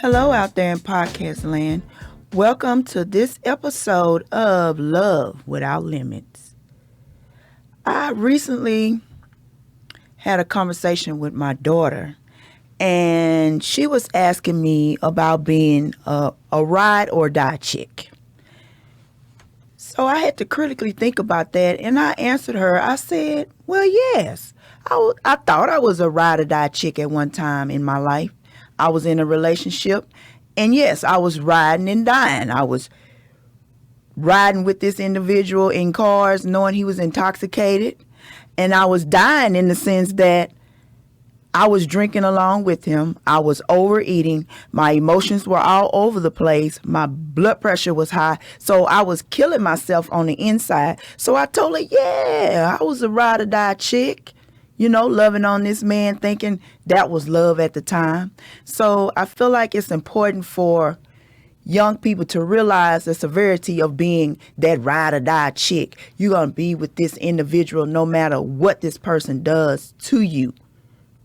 Hello, out there in podcast land. Welcome to this episode of Love Without Limits. I recently had a conversation with my daughter, and she was asking me about being a ride or die chick. So I had to critically think about that, and I answered her. I said, well, yes. I thought I was a ride or die chick at one time in my life. I was in a relationship, and yes, I was riding and dying. I was riding with this individual in cars knowing he was intoxicated, and I was dying in the sense that I was drinking along with him. I was overeating. My emotions were all over the place. My blood pressure was high. So I was killing myself on the inside. So I told her, yeah, I was a ride or die chick, loving on this man, thinking that was love at the time. So I feel like it's important for young people to realize the severity of being that ride or die chick. You're going to be with this individual no matter what this person does to you,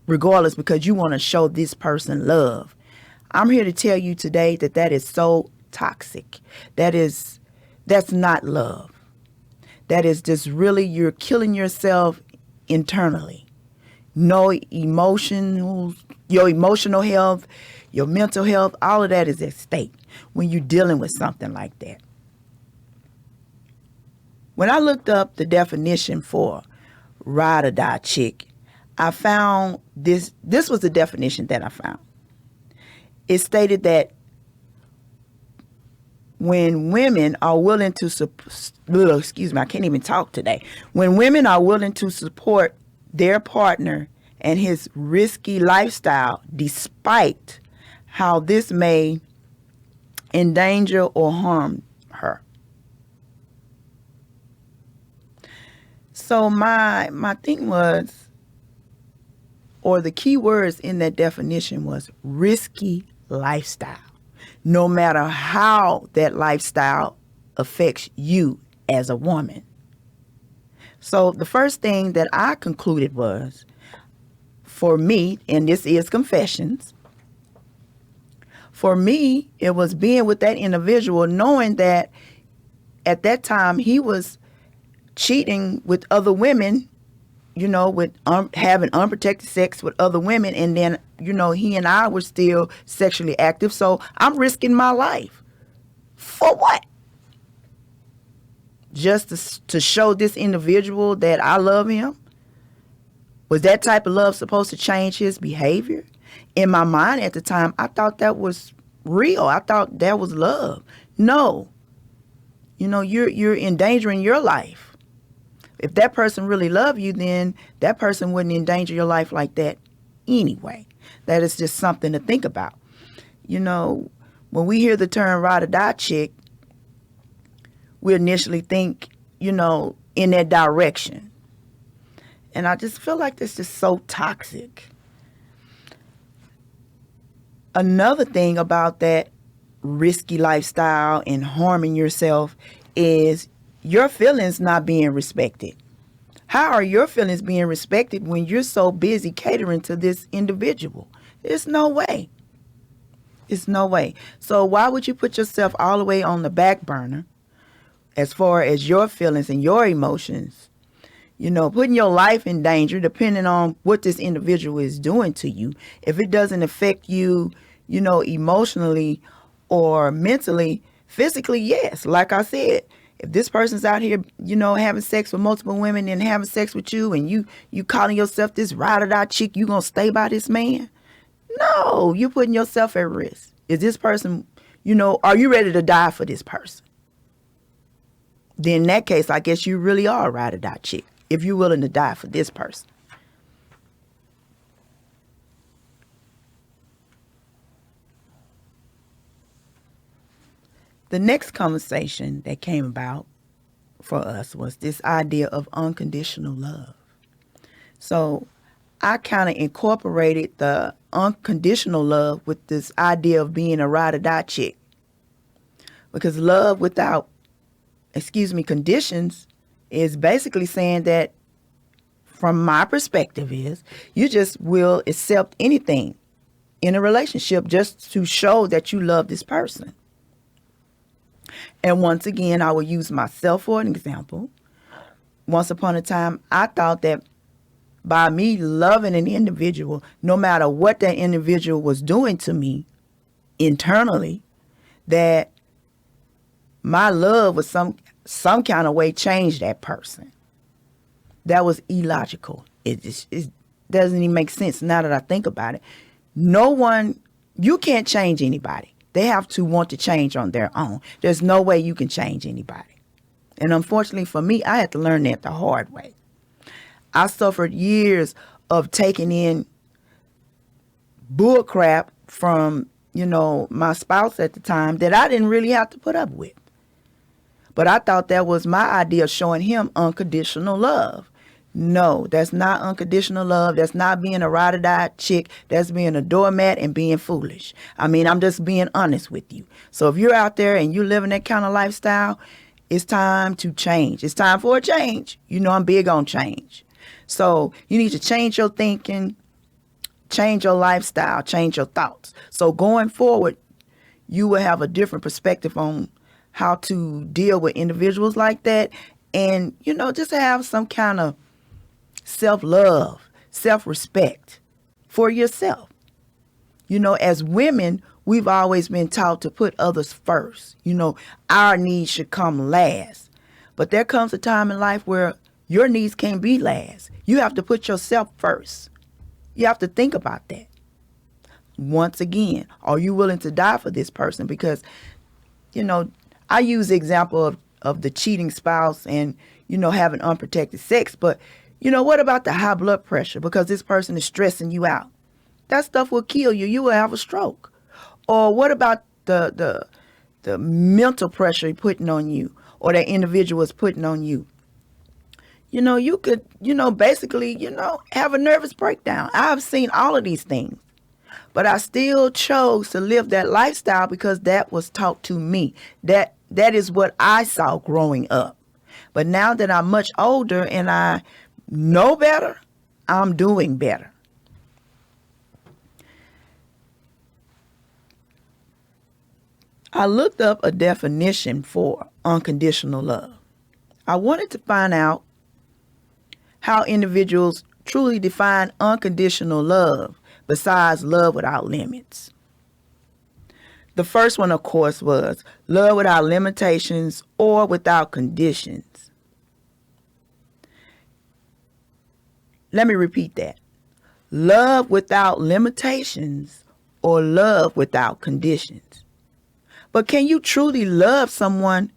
regardless, because you want to show this person love. I'm here to tell you today that is so toxic. That's not love. That is just really, you're killing yourself internally. No emotions, your emotional health, your mental health, all of that is at stake when you're dealing with something like that. When I looked up the definition for ride or die chick, I found this was the definition that I found. It stated that when women are willing to I can't even talk today. When women are willing to support their partner and his risky lifestyle, despite how this may endanger or harm her. So my thing was, or the key words in that definition was risky lifestyle, no matter how that lifestyle affects you as a woman. So the first thing that I concluded was, for me, and this is confessions, for me, it was being with that individual, knowing that at that time he was cheating with other women, with having unprotected sex with other women. And then, he and I were still sexually active. So I'm risking my life. For what? Just to show this individual that I love him? Was that type of love supposed to change his behavior? In my mind at the time, I thought that was real. I thought that was love. No. You're endangering your life. If that person really loved you, then that person wouldn't endanger your life like that anyway. That is just something to think about. When we hear the term ride or die chick, we initially think, in that direction. And I just feel like that's just so toxic. Another thing about that risky lifestyle and harming yourself is your feelings not being respected. How are your feelings being respected when you're so busy catering to this individual? There's no way. It's no way. So why would you put yourself all the way on the back burner as far as your feelings and your emotions? Putting your life in danger depending on what this individual is doing to you. If it doesn't affect you, emotionally or mentally, physically, yes. Like I said, if this person's out here, having sex with multiple women and having sex with you, and you calling yourself this ride or die chick, you gonna stay by this man? No, you're putting yourself at risk. Is this person, are you ready to die for this person? Then in that case, I guess you really are a ride or die chick, if you're willing to die for this person. The next conversation that came about for us was this idea of unconditional love. So I kind of incorporated the unconditional love with this idea of being a ride or die chick. Because love without, conditions is basically saying that, from my perspective, is you just will accept anything in a relationship just to show that you love this person. And once again, I will use myself for an example. Once upon a time, I thought that by me loving an individual, no matter what that individual was doing to me internally, that my love was some kind of way change that person. That was illogical. It doesn't even make sense now that I think about it. You can't change anybody. They have to want to change on their own. There's no way you can change anybody. And unfortunately for me, I had to learn that the hard way. I suffered years of taking in bull crap from, my spouse at the time that I didn't really have to put up with. But I thought that was my idea of showing him unconditional love. No, that's not unconditional love. That's not being a ride-or-die chick. That's being a doormat and being foolish. I mean, I'm just being honest with you. So if you're out there and you're living that kind of lifestyle, it's time to change. It's time for a change. I'm big on change. So you need to change your thinking, change your lifestyle, change your thoughts. So going forward, you will have a different perspective on how to deal with individuals like that. And, just have some kind of self-love, self-respect for yourself. As women, we've always been taught to put others first. Our needs should come last. But there comes a time in life where your needs can't be last. You have to put yourself first. You have to think about that. Once again, are you willing to die for this person? Because, I use the example of the cheating spouse and, having unprotected sex. But, what about the high blood pressure? Because this person is stressing you out. That stuff will kill you. You will have a stroke. Or what about the mental pressure putting on you, or that individual is putting on you? You could, basically, have a nervous breakdown. I've seen all of these things. But I still chose to live that lifestyle because that was taught to me. That is what I saw growing up. But now that I'm much older and I know better, I'm doing better. I looked up a definition for unconditional love. I wanted to find out how individuals truly define unconditional love besides love without limits. The first one, of course, was love without limitations or without conditions. Let me repeat that. Love without limitations or love without conditions. But can you truly love someone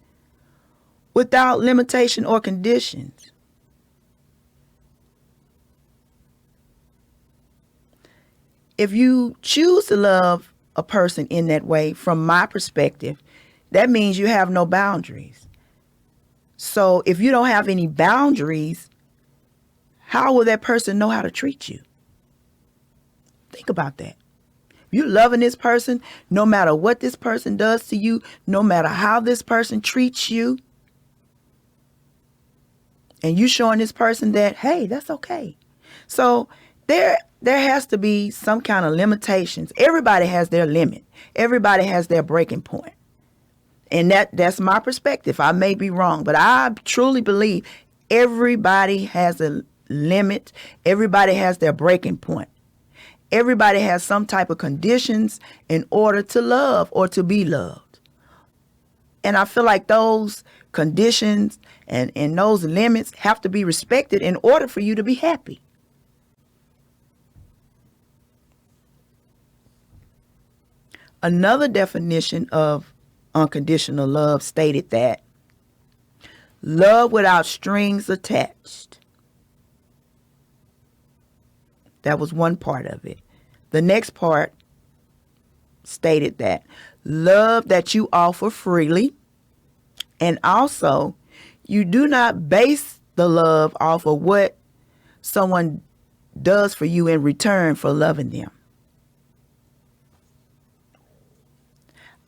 without limitation or conditions? If you choose to love a person in that way, from my perspective, that means you have no boundaries. So if you don't have any boundaries, how will that person know how to treat you? Think about that. You're loving this person, no matter what this person does to you, no matter how this person treats you, and you showing this person that, hey, that's okay. So there has to be some kind of limitations. Everybody has their limit. Everybody has their breaking point. And that's my perspective. I may be wrong, but I truly believe everybody has a limit. Everybody has their breaking point. Everybody has some type of conditions in order to love or to be loved. And I feel like those conditions and those limits have to be respected in order for you to be happy. Another definition of unconditional love stated that love without strings attached. That was one part of it. The next part stated that love that you offer freely, and also you do not base the love off of what someone does for you in return for loving them.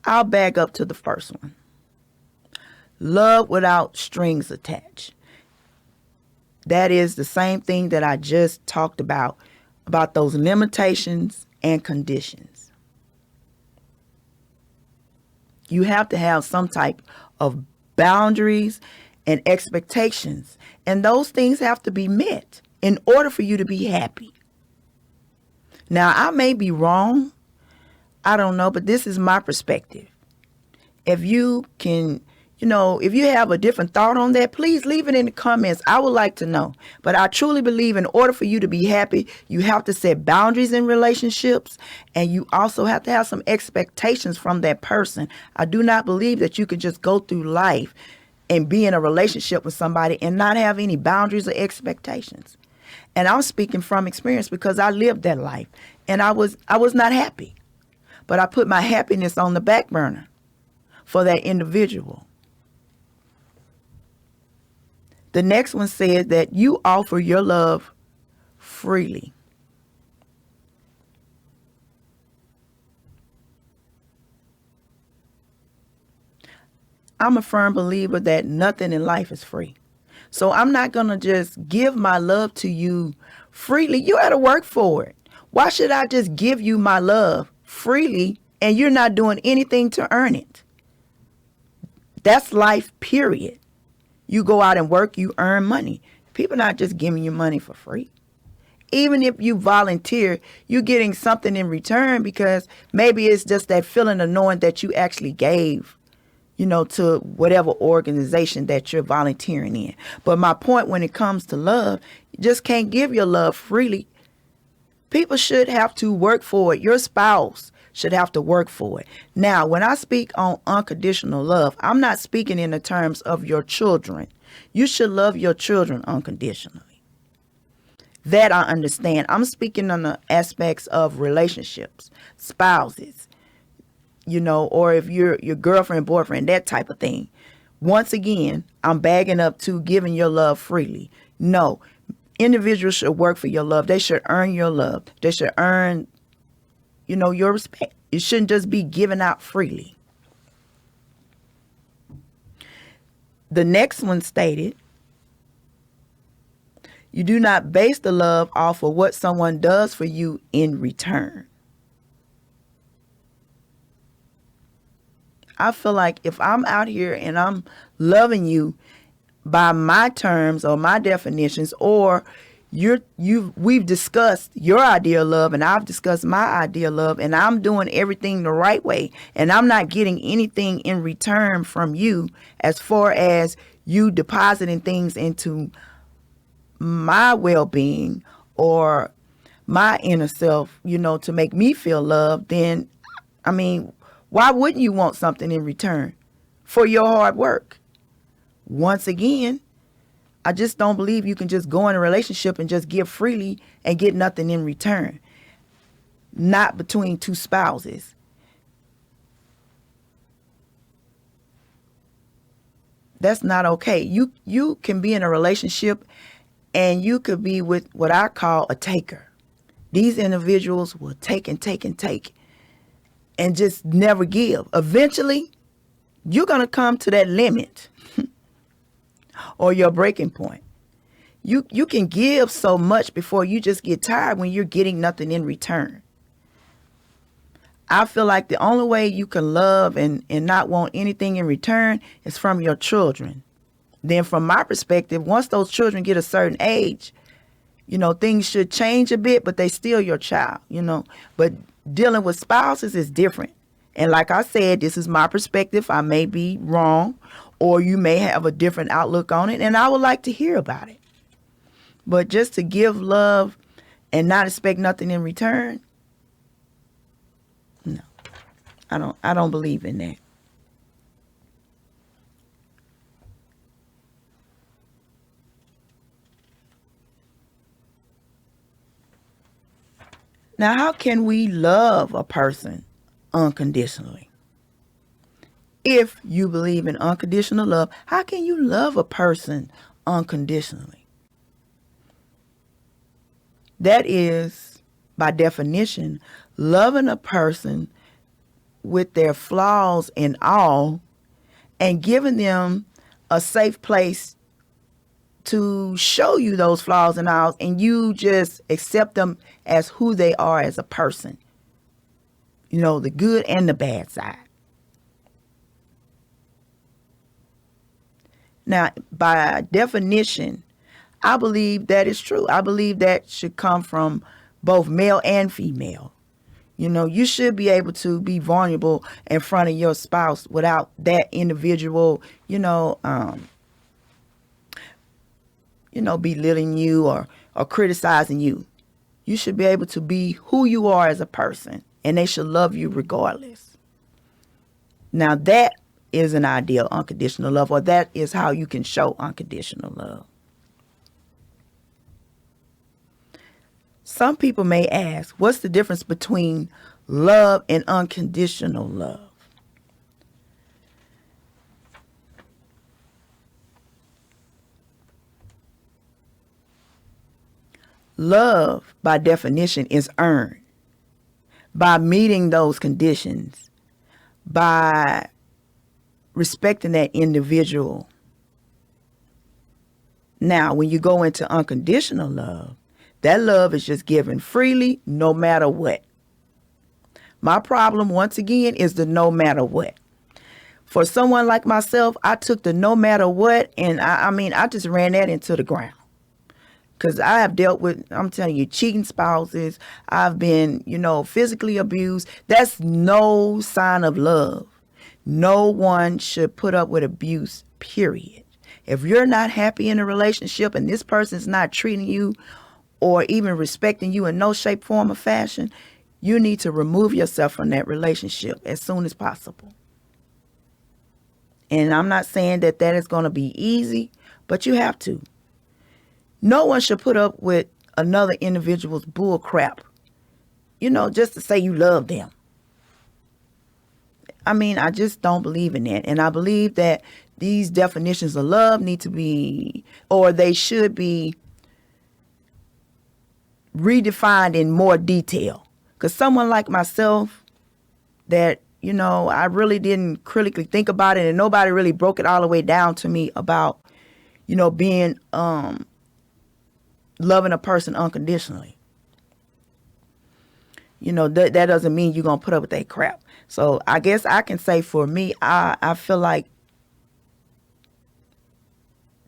I'll back up to the first one. Love without strings attached. That is the same thing that I just talked about those limitations and conditions. You have to have some type of boundaries and expectations, and those things have to be met in order for you to be happy. Now, I may be wrong. I don't know, but this is my perspective. If you can, if you have a different thought on that, please leave it in the comments. I would like to know. But I truly believe in order for you to be happy, you have to set boundaries in relationships, and you also have to have some expectations from that person. I do not believe that you can just go through life and be in a relationship with somebody and not have any boundaries or expectations. And I'm speaking from experience because I lived that life and I was not happy. But I put my happiness on the back burner for that individual. The next one says that you offer your love freely. I'm a firm believer that nothing in life is free. So I'm not going to just give my love to you freely. You got to work for it. Why should I just give you my love freely and you're not doing anything to earn it? That's life, period. You go out and work, you earn money. People not just giving you money for free. Even if you volunteer, you're getting something in return because maybe it's just that feeling of knowing that you actually gave, to whatever organization that you're volunteering in. But my point when it comes to love, you just can't give your love freely. People should have to work for it. Your spouse should have to work for it. Now, when I speak on unconditional love, I'm not speaking in the terms of your children. You should love your children unconditionally. That I understand. I'm speaking on the aspects of relationships, spouses, or if you're your girlfriend, boyfriend, that type of thing. Once again, I'm bagging up to giving your love freely. No, individuals should work for your love. They should earn your love. They should earn, your respect. It shouldn't just be given out freely. The next one stated, you do not base the love off of what someone does for you in return. I feel like if I'm out here and I'm loving you by my terms or my definitions, or we've discussed your idea of love and I've discussed my idea of love, and I'm doing everything the right way and I'm not getting anything in return from you as far as you depositing things into my well-being or my inner self, to make me feel loved, then, why wouldn't you want something in return for your hard work? Once again, I just don't believe you can just go in a relationship and just give freely and get nothing in return. Not between two spouses. That's not okay. You can be in a relationship and you could be with what I call a taker. These individuals will take and take and take and just never give. Eventually, you're going to come to that limit or your breaking point. You can give so much before you just get tired when you're getting nothing in return. I feel like the only way you can love and not want anything in return is from your children. Then from my perspective, once those children get a certain age, things should change a bit, but they still your child, But dealing with spouses is different. And like I said, this is my perspective. I may be wrong, or you may have a different outlook on it, and I would like to hear about it. But just to give love and not expect nothing in return, no, I don't believe in that. Now, how can we love a person unconditionally? If you believe in unconditional love, how can you love a person unconditionally? That is, by definition, loving a person with their flaws and all, and giving them a safe place to show you those flaws and all, and you just accept them as who they are as a person, the good and the bad side. Now, by definition, I believe that is true. I believe that should come from both male and female. You should be able to be vulnerable in front of your spouse without that individual, belittling you or criticizing you. You should be able to be who you are as a person, and they should love you regardless. Now, that is an ideal unconditional love, or that is how you can show unconditional love. Some people may ask, what's the difference between love and unconditional love? Love, by definition, is earned by meeting those conditions, by respecting that individual. Now, when you go into unconditional love, that love is just given freely, no matter what. My problem, once again, is the no matter what. For someone like myself, I took the no matter what, and I just ran that into the ground. Because I have dealt with, I'm telling you, cheating spouses. I've been, physically abused. That's no sign of love. No one should put up with abuse, period. If you're not happy in a relationship and this person's not treating you or even respecting you in no shape, form, or fashion, you need to remove yourself from that relationship as soon as possible. And I'm not saying that is going to be easy, but you have to. No one should put up with another individual's bull crap, just to say you love them. I just don't believe in that. And I believe that these definitions of love need to be, or they should be, redefined in more detail. Because someone like myself that, I really didn't critically think about it, and nobody really broke it all the way down to me about, being, loving a person unconditionally. That doesn't mean you're going to put up with that crap. So I guess I can say for me, I feel like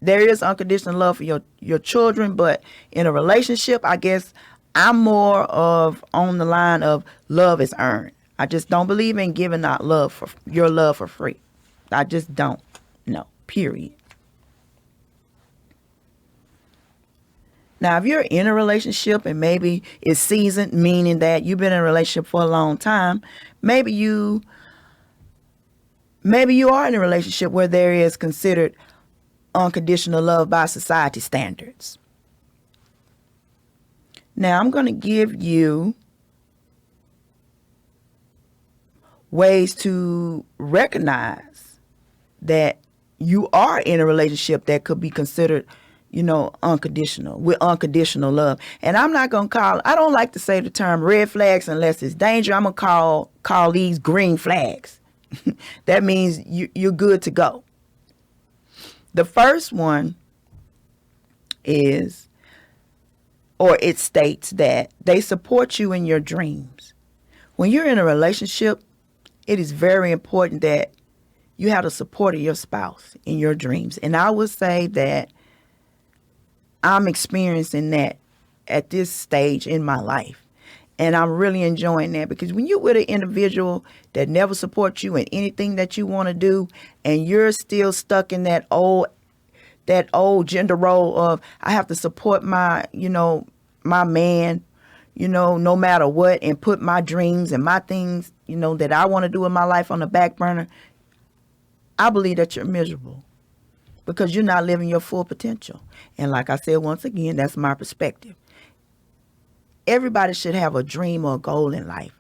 there is unconditional love for your children, but in a relationship, I guess I'm more of on the line of love is earned. I just don't believe in giving out your love for free. I just don't. No, period. Now, if you're in a relationship and maybe it's seasoned, meaning that you've been in a relationship for a long time, maybe you are in a relationship where there is considered unconditional love by society standards. Now, I'm going to give you ways to recognize that you are in a relationship that could be considered, unconditional, with unconditional love. And I'm not going to I don't like to say the term red flags unless it's danger. I'm going to call these green flags. That means you're good to go. The first one is, or it states that they support you in your dreams. When you're in a relationship, it is very important that you have the support of your spouse in your dreams. And I would say that I'm experiencing that at this stage in my life. And I'm really enjoying that, because when you're with an individual that never supports you in anything that you want to do, and you're still stuck in that old gender role of, I have to support my man, no matter what, and put my dreams and my things, that I want to do in my life on the back burner, I believe that you're miserable because you're not living your full potential. And like I said, once again, that's my perspective. Everybody should have a dream or a goal in life.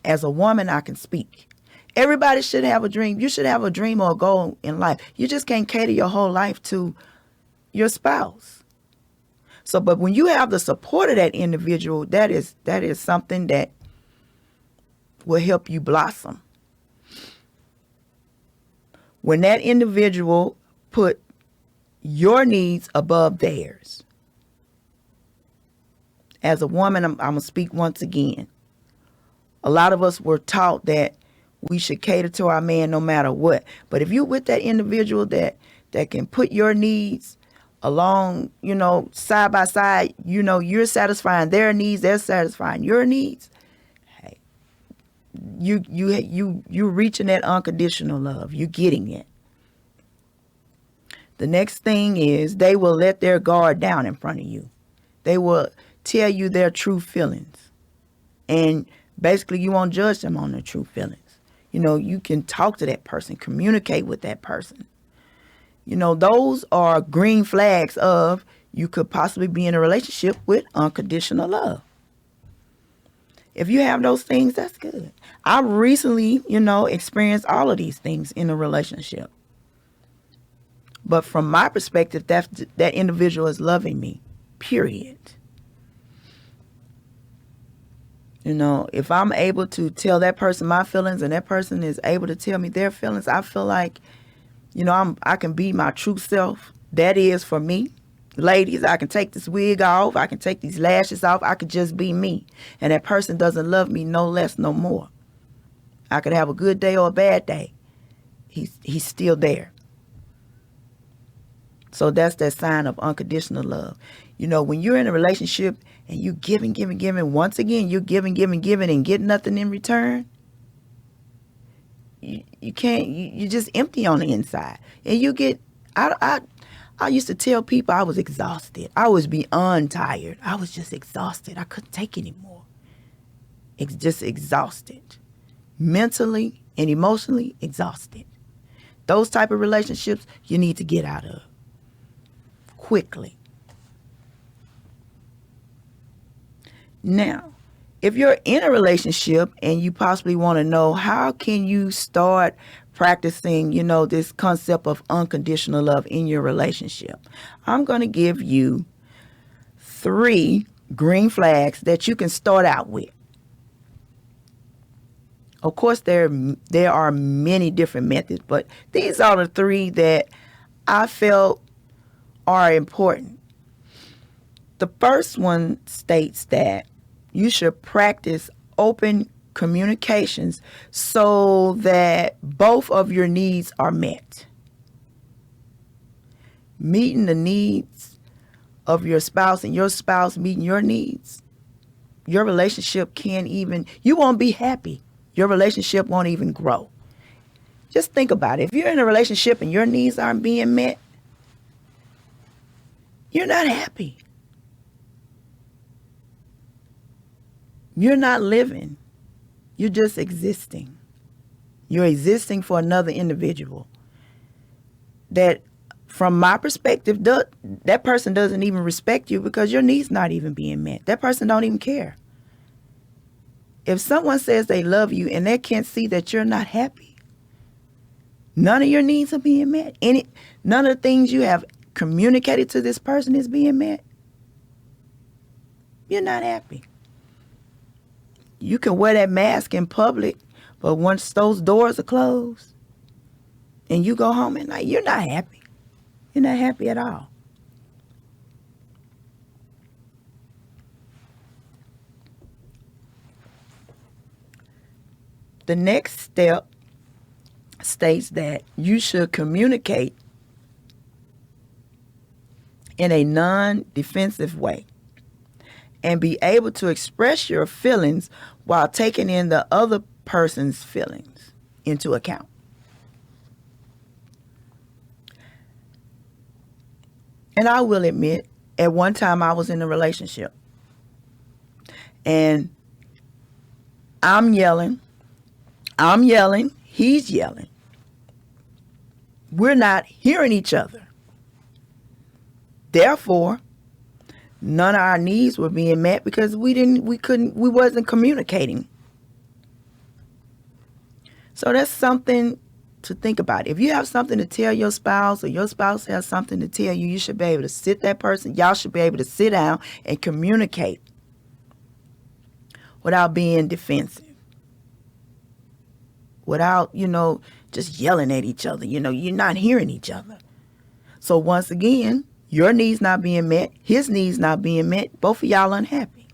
As a woman, I can speak. Everybody should have a dream. You should have a dream or a goal in life. You just can't cater your whole life to your spouse. So, but when you have the support of that individual, that is something that will help you blossom. When that individual put your needs above theirs. As a woman, I'm going to speak once again. A lot of us were taught that we should cater to our man no matter what. But if you're with that individual that can put your needs along, side by side, you're satisfying their needs, they're satisfying your needs. Hey, you're reaching that unconditional love. You're getting it. The next thing is they will let their guard down in front of you. They will tell you their true feelings. And basically you won't judge them on their true feelings. You can talk to that person, communicate with that person. Those are green flags of you could possibly be in a relationship with unconditional love. If you have those things, that's good. I recently, experienced all of these things in a relationship. But from my perspective, that individual is loving me, period. If I'm able to tell that person my feelings and that person is able to tell me their feelings, I feel like, I can be my true self. That is for me. Ladies, I can take this wig off. I can take these lashes off. I could just be me. And that person doesn't love me no less, no more. I could have a good day or a bad day. He's still there. So that's that sign of unconditional love. When you're in a relationship and you giving, once again, you're giving and get nothing in return, you can't, you're just empty on the inside. And you get, I used to tell people I was exhausted. I was beyond tired. I was just exhausted. I couldn't take anymore. It's just exhausted. Mentally and emotionally exhausted. Those type of relationships you need to get out of quickly. Now, if you're in a relationship and you possibly want to know how can you start practicing, this concept of unconditional love in your relationship, I'm going to give you 3 green flags that you can start out with. Of course, there are many different methods, but these are the 3 that I felt are important. The first one states that you should practice open communications so that both of your needs are met. Meeting the needs of your spouse and your spouse meeting your needs, your relationship you won't be happy. Your relationship won't even grow. Just think about it. If you're in a relationship and your needs aren't being met, you're not happy. You're not living. You're just existing. You're existing for another individual. That, from my perspective, that person doesn't even respect you because your needs not even being met. That person don't even care. If someone says they love you and they can't see that you're not happy, none of your needs are being met. None of the things you have communicated to this person is being met, you're not happy. You can wear that mask in public, but once those doors are closed and you go home at night, you're not happy. You're not happy at all. The next step states that you should communicate in a non-defensive way and be able to express your feelings while taking in the other person's feelings into account. And I will admit, at one time I was in a relationship and I'm yelling, he's yelling. We're not hearing each other. Therefore, none of our needs were being met because we wasn't communicating. So that's something to think about. If you have something to tell your spouse or your spouse has something to tell you, you should be able to y'all should be able to sit down and communicate without being defensive. Without, just yelling at each other. You're not hearing each other. So once again, your needs not being met, his needs not being met, both of y'all unhappy.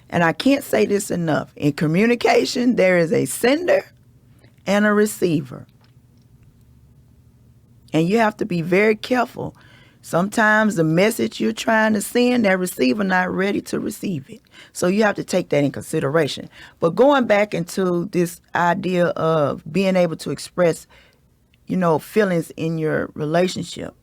And I can't say this enough. In communication, there is a sender and a receiver. And you have to be very careful. Sometimes the message you're trying to send, that receiver not ready to receive it. So you have to take that in consideration. But going back into this idea of being able to express, feelings in your relationship.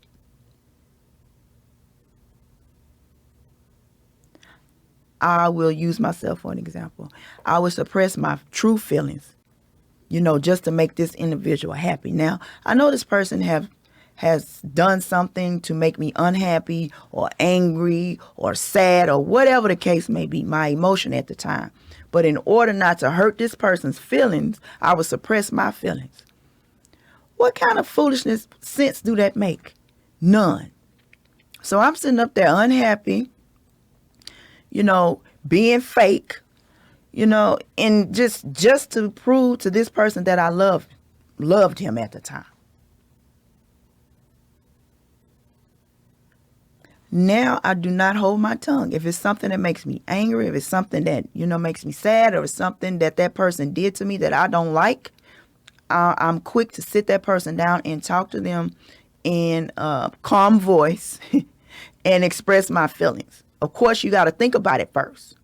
I will use myself for an example. I will suppress my true feelings, just to make this individual happy. Now, I know this person has done something to make me unhappy or angry or sad or whatever the case may be, my emotion at the time. But in order not to hurt this person's feelings, I will suppress my feelings. What kind of foolishness sense do that make? None. So I'm sitting up there unhappy, being fake, and just to prove to this person that I loved him at the time. Now I do not hold my tongue. If it's something that makes me angry, if it's something that, makes me sad, or it's something that person did to me that I don't like, I'm quick to sit that person down and talk to them in a calm voice and express my feelings. Of course, you got to think about it first.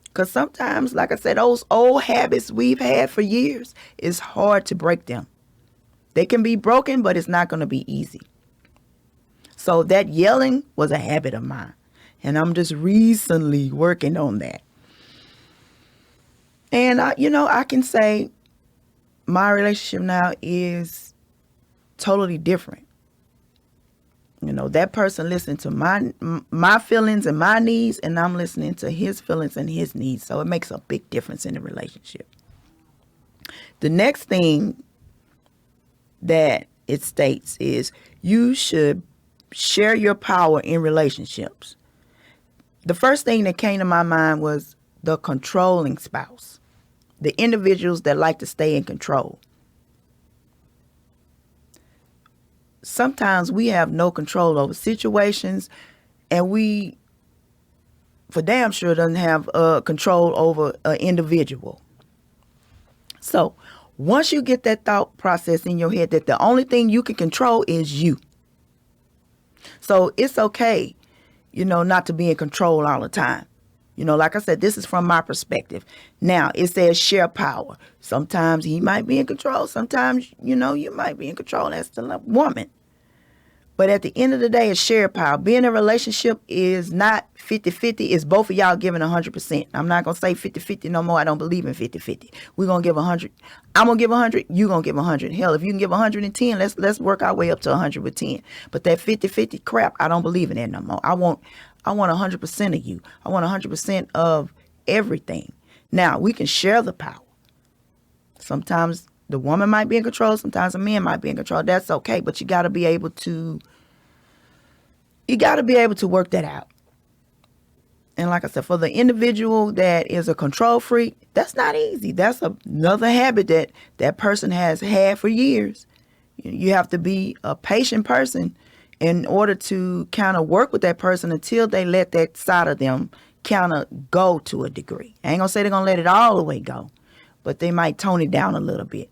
Because sometimes, like I said, those old habits we've had for years, it's hard to break them. They can be broken, but it's not going to be easy. So that yelling was a habit of mine. And I'm just recently working on that. And, I can say my relationship now is totally different. That person listened to my feelings and my needs, and I'm listening to his feelings and his needs. So it makes a big difference in the relationship. The next thing that it states is you should share your power in relationships. The first thing that came to my mind was the controlling spouse, the individuals that like to stay in control. Sometimes we have no control over situations, and we, for damn sure, doesn't have control over an individual. So once you get that thought process in your head that the only thing you can control is you. So it's okay, not to be in control all the time. Like I said, this is from my perspective. Now, it says share power. Sometimes he might be in control. Sometimes, you might be in control as the woman. But at the end of the day, it's share power. Being in a relationship is not 50-50. It's both of y'all giving 100%. I'm not going to say 50-50 no more. I don't believe in 50-50. We're going to give 100. I'm going to give 100. You're going to give 100. Hell, if you can give 110, let's work our way up to 100 with 10. But that 50-50 crap, I don't believe in that no more. I want 100% of you. I want 100% of everything. Now, we can share the power. Sometimes the woman might be in control. Sometimes a man might be in control. That's okay. But you got to be able to work that out. And like I said, for the individual that is a control freak, that's not easy. That's another habit that person has had for years. You have to be a patient person in order to kind of work with that person until they let that side of them kind of go to a degree. I ain't going to say they're going to let it all the way go, but they might tone it down a little bit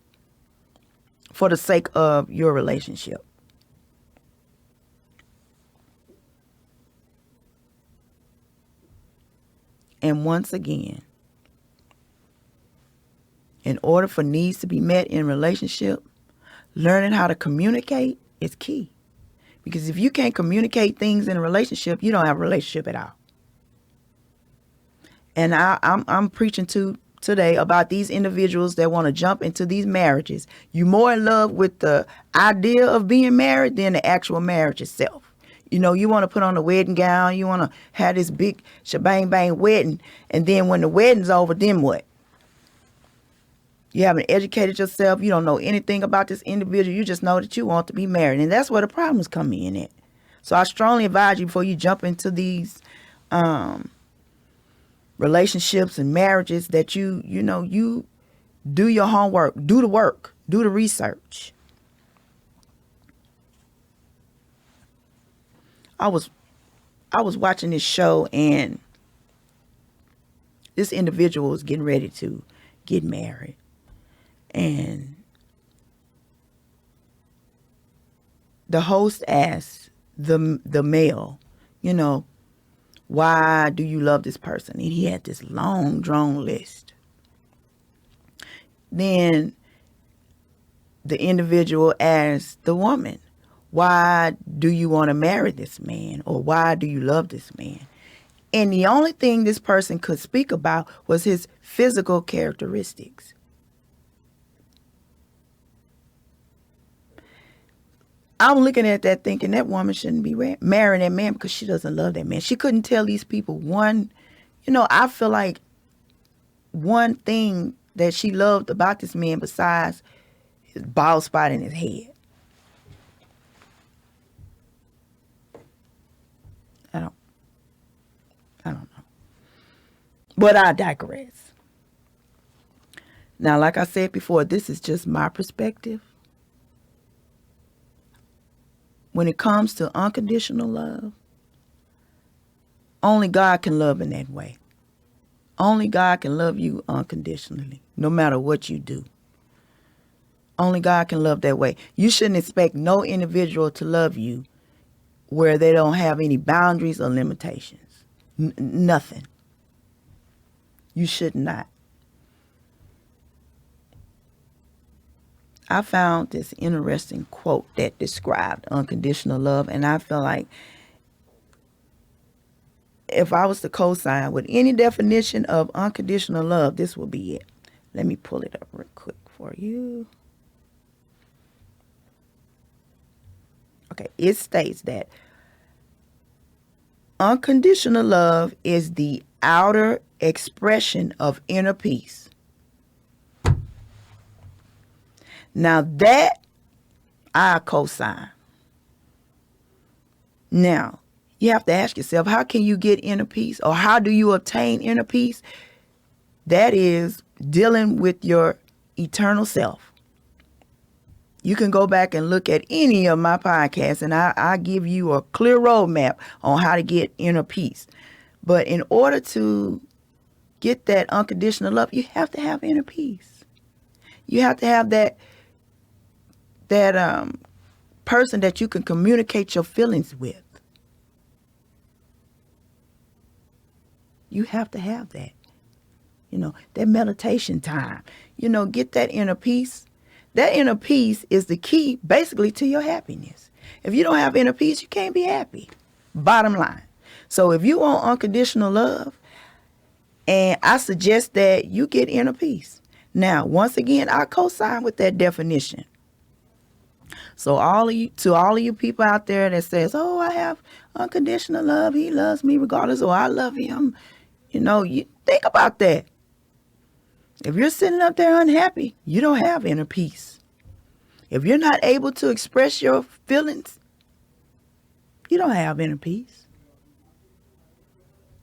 for the sake of your relationship. And once again, in order for needs to be met in a relationship, learning how to communicate is key. Because if you can't communicate things in a relationship, you don't have a relationship at all. And I'm preaching today about these individuals that want to jump into these marriages. You're more in love with the idea of being married than the actual marriage itself. You want to put on a wedding gown. You want to have this big shebang bang wedding. And then when the wedding's over, then what? You haven't educated yourself. You don't know anything about this individual. You just know that you want to be married. And that's where the problems come in at. So I strongly advise you before you jump into these relationships and marriages that you do your homework, do the work, do the research. I was watching this show, and This individual was getting ready to get married. And the host asked the male, you know, why do you love this person? And he had this long drawn list. Then the individual asked the woman, why do you want to marry this man? Or why do you love this man? And the only thing this person could speak about was his physical characteristics. I'm looking at that thinking that woman shouldn't be marrying that man because she doesn't love that man. She couldn't tell these people I feel like one thing that she loved about this man besides his bald spot in his head. I don't know. But I digress. Now, like I said before, this is just my perspective. When it comes to unconditional love, only God can love in that way. Only God can love you unconditionally, no matter what you do. Only God can love that way. You shouldn't expect no individual to love you where they don't have any boundaries or limitations. Nothing. You should not. I found this interesting quote that described unconditional love, and I feel like if I was to co-sign with any definition of unconditional love, this would be it. Let me pull it up real quick for you. Okay, it states that unconditional love is the outer expression of inner peace. Now that I co-sign. Now, you have to ask yourself, how can you get inner peace, or how do you obtain inner peace? That is dealing with your eternal self. You can go back and look at any of my podcasts, and I give you a clear roadmap on how to get inner peace. But in order to get that unconditional love, you have to have inner peace. You have to have that person that you can communicate your feelings with. You have to have that. That meditation time. Get that inner peace. That inner peace is the key basically to your happiness. If you don't have inner peace, you can't be happy. Bottom line. So if you want unconditional love, and I suggest that you get inner peace. Now, once again, I co-sign with that definition. So all of you people out there that says, oh, I have unconditional love. He loves me regardless, or I love him. You think about that. If you're sitting up there unhappy, you don't have inner peace. If you're not able to express your feelings, you don't have inner peace.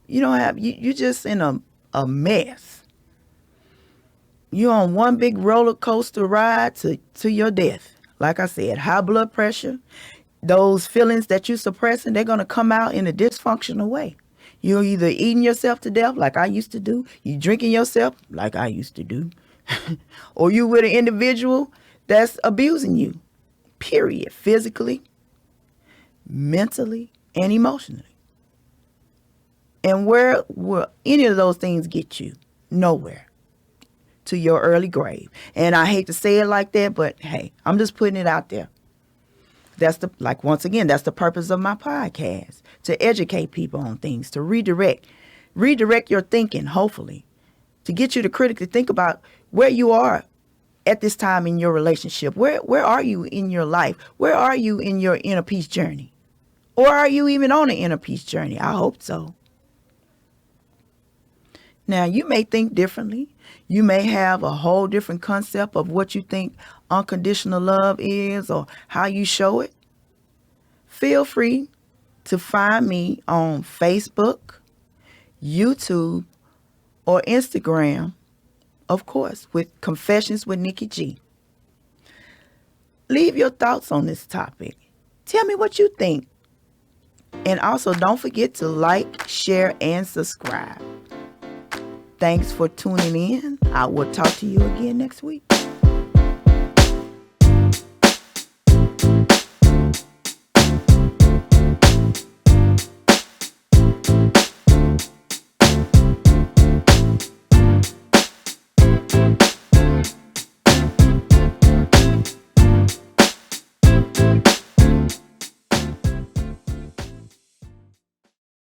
You're just in a mess. You're on one big roller coaster ride to your death. Like I said, high blood pressure, those feelings that you're suppressing, they're going to come out in a dysfunctional way. You're either eating yourself to death like I used to do, you drinking yourself like I used to do, or you with an individual that's abusing you, period, physically, mentally, and emotionally. And where will any of those things get you? Nowhere. To your early grave. And I hate to say it like that, but hey, I'm just putting it out there. Once again, that's the purpose of my podcast, to educate people on things, to redirect your thinking, hopefully, to get you to critically think about where you are at this time in your relationship. Where are you in your life? Where are you in your inner peace journey? Or are you even on an inner peace journey? I hope so. Now, you may think differently. You may have a whole different concept of what you think unconditional love is or how you show it. Feel free to find me on Facebook, YouTube, or Instagram, of course, with Confessions with Nikki G. Leave your thoughts on this topic. Tell me what you think. And also, don't forget to like, share, and subscribe. Thanks for tuning in. I will talk to you again next week.